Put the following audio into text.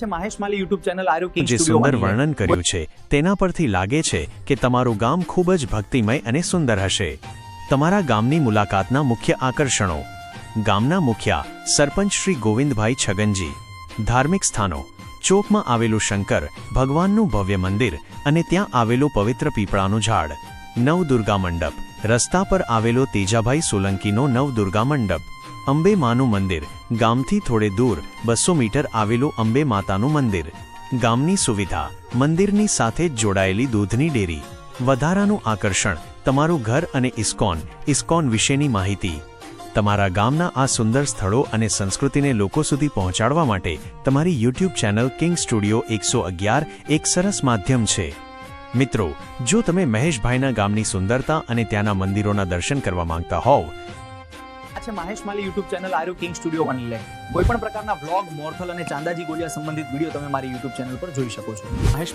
છે Mahesh Mali YouTube channel Aryu king જે studio સુંદર વર્ણન કર્યું છે તેના પરથી લાગે છે કે તમારું ગામ ખૂબ જ ભક્તિમય અને સુંદર હશે. તમારા ગામની મુલાકાતના મુખ્ય આકર્ષણો. ગામના મુખિયા સરપંચ શ્રી ગોવિંદભાઈ છગનજી. ધાર્મિક સ્થાનો. ચોકમાં આવેલું શંકર ભગવાનનું ભવ્ય મંદિર અને ત્યાં આવેલું પવિત્ર પીપળાનું ઝાડ. નવદુર્ગા મંડપ. રસ્તા પર આવેલો તેજાભાઈ સોલંકીનો નવદુર્ગા મંડપ. અંબે માનું મંદિર. ગામથી થોડે દૂર 200 મીટર આવેલું અંબે માતાનું મંદિર. ગામની સુવિધા. મંદિરની સાથે જ જોડાયેલી દૂધની ડેરી. વધારાનું આકર્ષણ તમારું ઘર અને ઇસ્કોન વિશેની માહિતી. તમારા ગામના આ સુંદર સ્થળો અને સંસ્કૃતિને લોકો સુધી પહોંચાડવા માટે તમારી યુટ્યુબ ચેનલ કિંગ સ્ટુડિયો 111 એક સરસ માધ્યમ છે. મિત્રો, જો તમે મહેશભાઈના ગામની સુંદરતા અને ત્યાંના મંદિરોના દર્શન કરવા માંગતા હોવ છે Mahesh Mali YouTube channel Aryu king studio online. કોઈ પણ પ્રકારના વ્લોગ, મોરથલ અને ચાંદાજી ગોલિયા સંબંધિત વિડીયો તમે મારી યુટ્યુબ ચેનલ પર જોઈ શકો છો. મહેશ